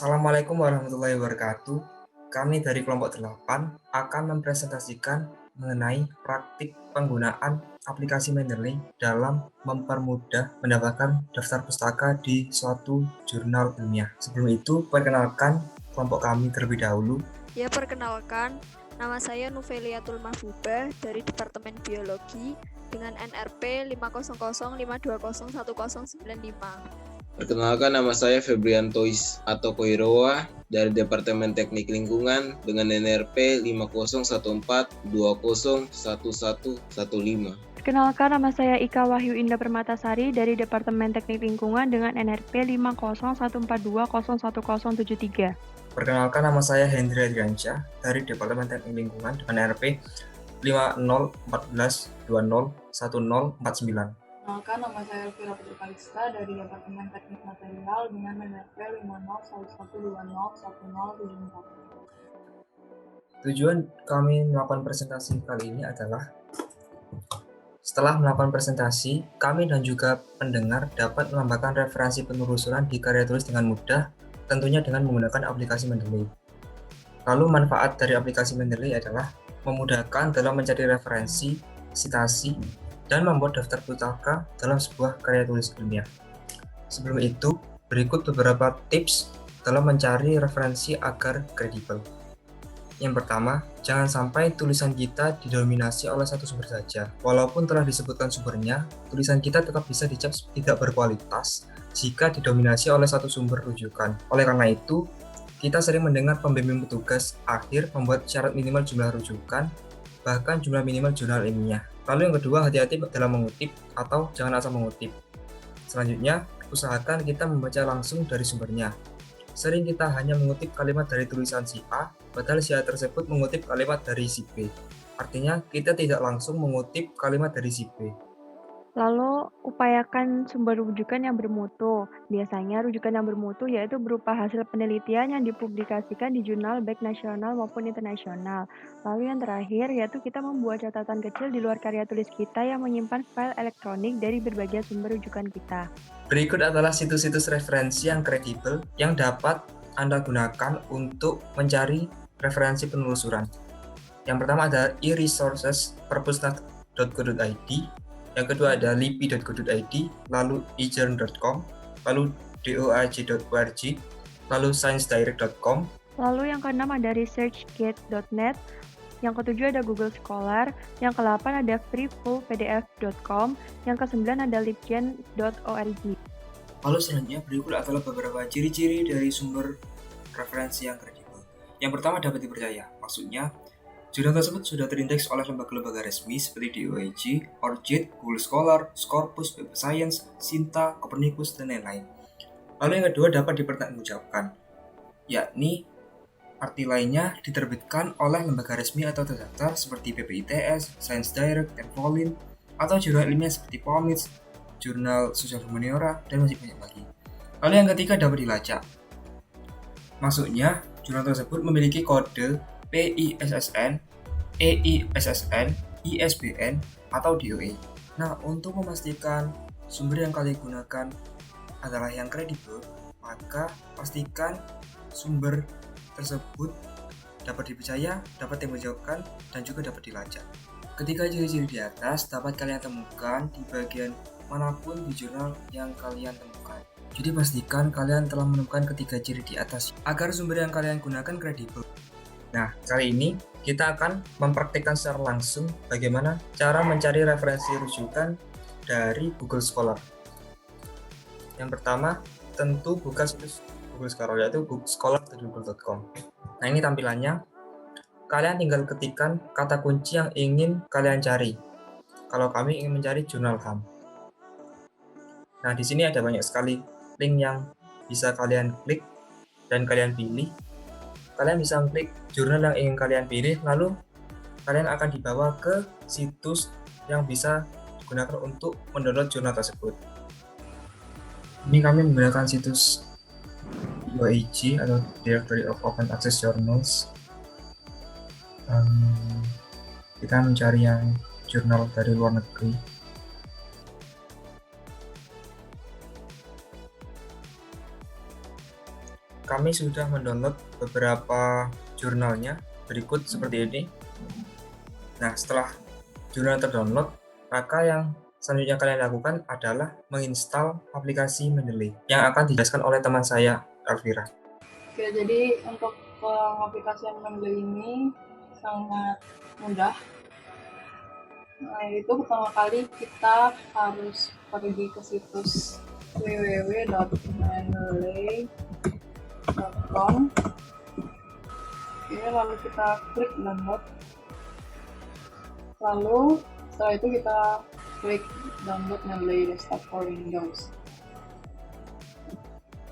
Assalamualaikum warahmatullahi wabarakatuh. Kami dari kelompok 8 akan mempresentasikan mengenai praktik penggunaan aplikasi Mendeley dalam mempermudah mendapatkan daftar pustaka di suatu jurnal ilmiah. Sebelum itu, perkenalkan kelompok kami terlebih dahulu. Ya, perkenalkan, nama saya Nuveliatul Mahbubah dari Departemen Biologi dengan NRP 50052010095. Perkenalkan, nama saya Febrianto atau Koirowa dari Departemen Teknik Lingkungan dengan NRP 50014201115. Perkenalkan, nama saya Ika Wahyu Indah Permatasari dari Departemen Teknik Lingkungan dengan NRP 50142011073. Perkenalkan, nama saya Hendri Adriansyah dari Departemen Teknik Lingkungan dengan NRP 50142011049. Perkenalkan, nama saya Elvira Putri Kalista dari Departemen Teknik Material dengan NRP 501111074. Tujuan kami melakukan presentasi kali ini adalah setelah melakukan presentasi, kami dan juga pendengar dapat menambahkan referensi penelusuran di karya tulis dengan mudah, tentunya dengan menggunakan aplikasi Mendeley. Lalu manfaat dari aplikasi Mendeley adalah memudahkan dalam mencari referensi, sitasi, dan membuat daftar pustaka dalam sebuah karya tulis ilmiah. Sebelum itu, berikut beberapa tips dalam mencari referensi agar kredibel. Yang pertama, jangan sampai tulisan kita didominasi oleh satu sumber saja. Walaupun telah disebutkan sumbernya, tulisan kita tetap bisa dicap tidak berkualitas jika didominasi oleh satu sumber rujukan. Oleh karena itu, kita sering mendengar pembimbing petugas akhir membuat syarat minimal jumlah rujukan, bahkan jumlah minimal jurnal ilmiah. Lalu yang kedua, hati-hati dalam mengutip atau jangan asal mengutip. Selanjutnya, usahakan kita membaca langsung dari sumbernya. Sering kita hanya mengutip kalimat dari tulisan si A, padahal si A tersebut mengutip kalimat dari si B. Artinya, kita tidak langsung mengutip kalimat dari si B. Lalu, upayakan sumber rujukan yang bermutu. Biasanya rujukan yang bermutu yaitu berupa hasil penelitian yang dipublikasikan di jurnal baik nasional maupun internasional. Lalu yang terakhir yaitu kita membuat catatan kecil di luar karya tulis kita yang menyimpan file elektronik dari berbagai sumber rujukan kita. Berikut adalah situs-situs referensi yang kredibel yang dapat Anda gunakan untuk mencari referensi penelusuran. Yang pertama ada e-resources.perpusnas.go.id, yang kedua ada lipi.go.id, lalu ejourn.com, lalu doaj.org, lalu sciencedirect.com. Lalu yang keenam ada researchgate.net, yang ketujuh ada Google Scholar, yang ke-8 ada freefullpdf.com, yang ke-9 ada libgen.org. Lalu selanjutnya berikut adalah beberapa ciri-ciri dari sumber referensi yang kredibel. Yang pertama, dapat dipercaya. Maksudnya, jurnal tersebut sudah terindeks oleh lembaga-lembaga resmi seperti DOAJ, ORCID, Google Scholar, Scopus, Web of Science, Sinta, Copernicus, dan lain-lain. Lalu yang kedua, dapat dipertanggungjawabkan, yakni arti lainnya diterbitkan oleh lembaga resmi atau terdaftar seperti PPITS, Science Direct, Tempolin, atau jurnal ilmiah seperti POMIDS, jurnal Sosial Humaniora, dan masih banyak lagi. Lalu yang ketiga, dapat dilacak. Maksudnya, jurnal tersebut memiliki kode PISSN, EISSN, ISBN, atau DOE. Nah, untuk memastikan sumber yang kalian gunakan adalah yang kredibel, maka pastikan sumber tersebut dapat dipercaya, dapat dipertanggungjawabkan, dan juga dapat dilacak. Ketiga ciri-ciri di atas dapat kalian temukan di bagian manapun di jurnal yang kalian temukan. Jadi pastikan kalian telah menemukan ketiga ciri di atas agar sumber yang kalian gunakan kredibel. Nah, kali ini kita akan mempraktikkan secara langsung bagaimana cara mencari referensi rujukan dari Google Scholar. Yang pertama, tentu buka situs Google Scholar, yaitu scholar.google.com. Nah, ini tampilannya. Kalian tinggal ketikkan kata kunci yang ingin kalian cari. Kalau kami ingin mencari jurnal HAM. Nah, di sini ada banyak sekali link yang bisa kalian klik dan kalian pilih. Kalian bisa klik jurnal yang ingin kalian pilih, lalu kalian akan dibawa ke situs yang bisa digunakan untuk mendownload jurnal tersebut. Ini kami menggunakan situs DOAJ atau Directory of Open Access Journals. Kita mencari yang jurnal dari luar negeri. kami sudah mendownload beberapa jurnalnya berikut seperti ini. Nah, setelah jurnal terdownload, maka yang selanjutnya kalian lakukan adalah menginstal aplikasi Mendeley yang akan dijelaskan oleh teman saya, Elvira. Oke, jadi untuk pengaplikasian Mendeley ini sangat mudah. Nah, itu pertama kali kita harus pergi ke situs www.mendeley.com. Oke, lalu kita klik download. Lalu setelah itu kita klik download Mendeley Desktop for Windows.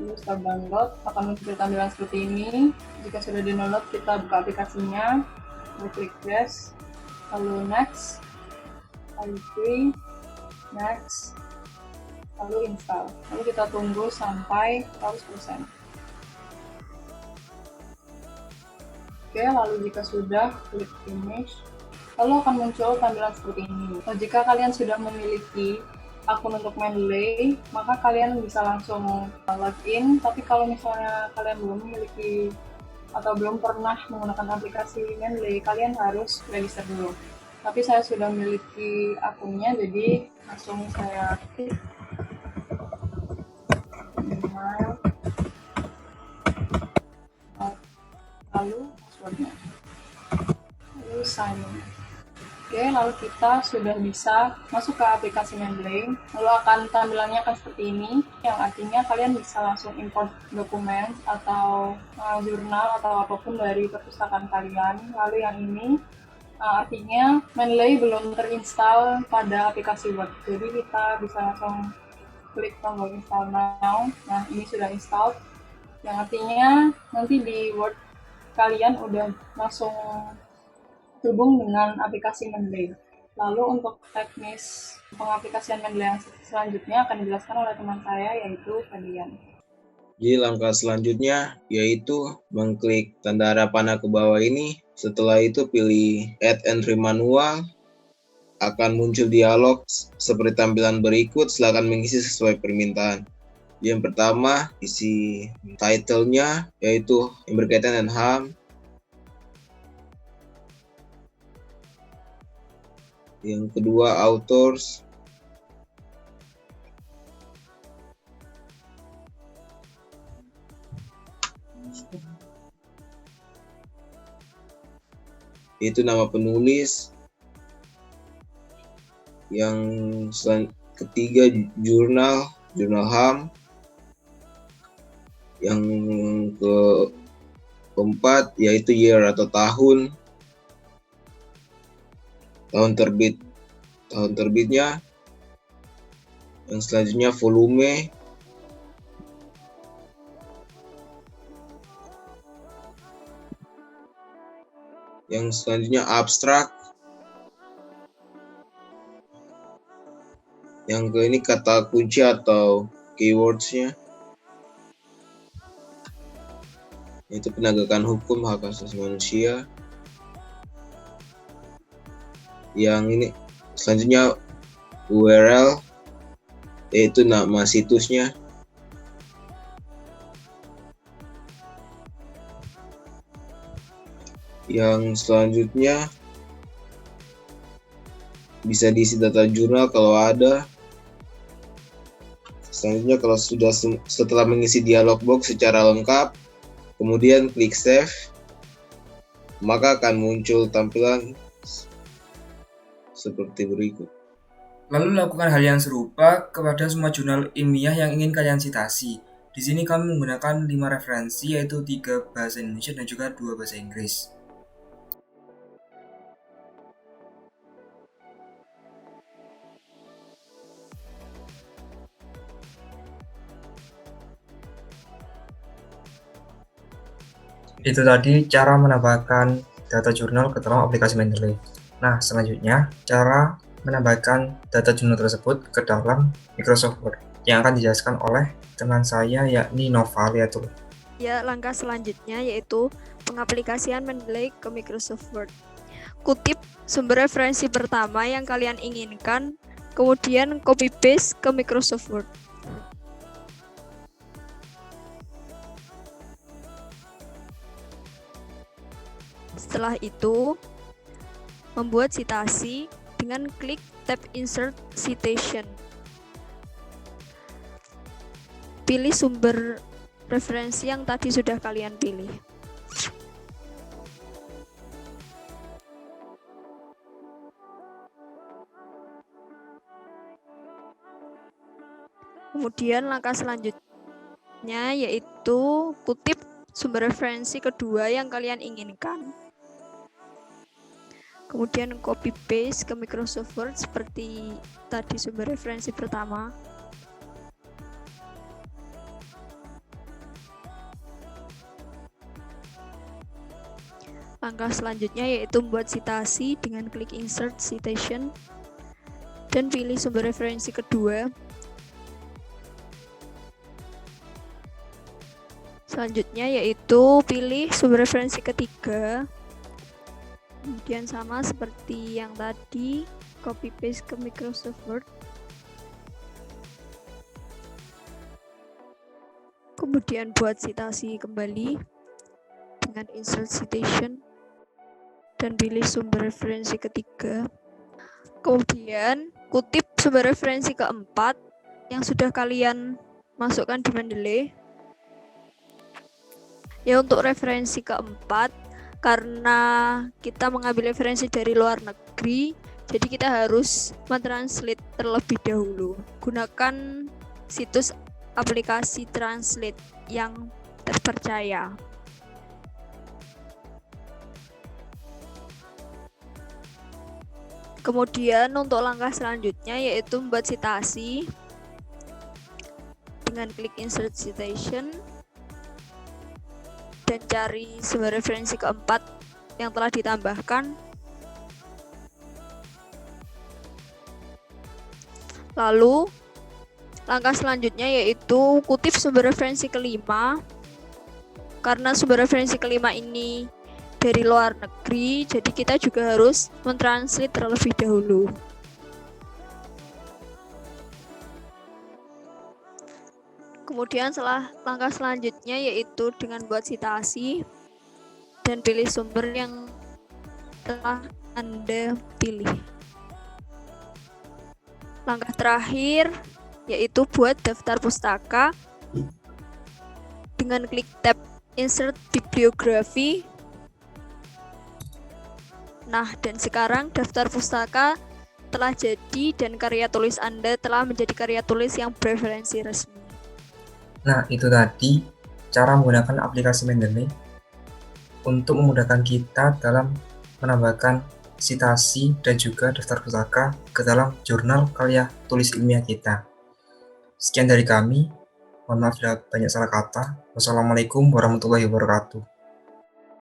Lalu start download, akan muncul tampilan seperti ini. Jika sudah di-download, kita buka aplikasinya, lalu klik yes, lalu next, lalu free, next, lalu install. Lalu kita tunggu sampai 100%. Oke, lalu jika sudah, klik finish. Lalu akan muncul tampilan seperti ini. Nah, jika kalian sudah memiliki akun untuk Mendeley, maka kalian bisa langsung login. Tapi kalau misalnya kalian belum memiliki atau belum pernah menggunakan aplikasi Mendeley, kalian harus register dulu. Tapi saya sudah memiliki akunnya, jadi langsung saya klik email, lalu passwordnya, lalu sign in. Oke, lalu kita sudah bisa masuk ke aplikasi Mendeley. Lalu tampilannya akan seperti ini, yang artinya kalian bisa langsung import dokumen atau jurnal atau apapun dari perpustakaan kalian. Lalu yang ini artinya Mendeley belum terinstall pada aplikasi Word. Jadi kita bisa langsung klik tombol install now. Nah, ini sudah install, yang artinya nanti di Word kalian udah langsung terhubung dengan aplikasi Mendeley. Lalu untuk teknis pengaplikasian Mendeley yang selanjutnya akan dijelaskan oleh teman saya, yaitu Fadian. Jadi langkah selanjutnya yaitu mengklik tanda arah panah ke bawah ini. Setelah itu pilih Add Entry Manual. Akan muncul dialog seperti tampilan berikut, silakan mengisi sesuai permintaan. Yang pertama, isi title-nya, yaitu yang berkaitan dengan HAM. Yang kedua, authors. Itu nama penulis. Yang ketiga, jurnal HAM. Yang keempat yaitu year atau tahun terbitnya. Yang selanjutnya volume. Yang selanjutnya abstrak. Yang ke ini kata kunci atau keywords-nya. Itu penegakan hukum hak asasi manusia. Yang ini selanjutnya URL, yaitu nama situsnya. Yang selanjutnya bisa diisi data jurnal kalau ada. Selanjutnya kalau sudah setelah mengisi dialog box secara lengkap, kemudian klik save, maka akan muncul tampilan seperti berikut. Lalu lakukan hal yang serupa kepada semua jurnal ilmiah yang ingin kalian citasi. Di sini kami menggunakan 5 referensi, yaitu 3 bahasa Indonesia dan juga 2 bahasa Inggris. Itu tadi cara menambahkan data jurnal ke dalam aplikasi Mendeley. Nah, selanjutnya cara menambahkan data jurnal tersebut ke dalam Microsoft Word yang akan dijelaskan oleh teman saya, yakni Nova Liatul. Ya, langkah selanjutnya yaitu pengaplikasian Mendeley ke Microsoft Word. Kutip sumber referensi pertama yang kalian inginkan, kemudian copy paste ke Microsoft Word. Setelah itu, membuat citasi dengan klik tab Insert Citation. Pilih sumber referensi yang tadi sudah kalian pilih. Kemudian langkah selanjutnya yaitu kutip sumber referensi kedua yang kalian inginkan. Kemudian copy paste ke Microsoft Word seperti tadi sumber referensi pertama. Langkah selanjutnya yaitu membuat citasi dengan klik Insert Citation dan pilih sumber referensi kedua. Selanjutnya yaitu pilih sumber referensi ketiga. Kemudian sama seperti yang tadi, copy paste ke Microsoft Word. Kemudian buat citasi kembali dengan Insert Citation dan pilih sumber referensi ketiga. Kemudian kutip sumber referensi keempat yang sudah kalian masukkan di Mendeley. Ya, untuk referensi keempat, karena kita mengambil referensi dari luar negeri, jadi kita harus mentranslate terlebih dahulu. Gunakan situs aplikasi translate yang terpercaya. Kemudian untuk langkah selanjutnya yaitu membuat citasi dengan klik Insert Citation dan cari sumber referensi keempat yang telah ditambahkan. Lalu langkah selanjutnya yaitu kutip sumber referensi kelima. Karena sumber referensi kelima ini dari luar negeri, jadi kita juga harus mentranslate terlebih dahulu. Kemudian langkah selanjutnya yaitu dengan buat citasi dan pilih sumber yang telah Anda pilih. Langkah terakhir yaitu buat daftar pustaka dengan klik tab Insert Bibliography. Nah, dan sekarang daftar pustaka telah jadi dan karya tulis Anda telah menjadi karya tulis yang bereferensi resmi. Nah, itu tadi cara menggunakan aplikasi Mendeley untuk memudahkan kita dalam menambahkan citasi dan juga daftar pustaka ke dalam jurnal karya tulis ilmiah kita. Sekian dari kami. Mohon maaf bila banyak salah kata. Wassalamualaikum warahmatullahi wabarakatuh.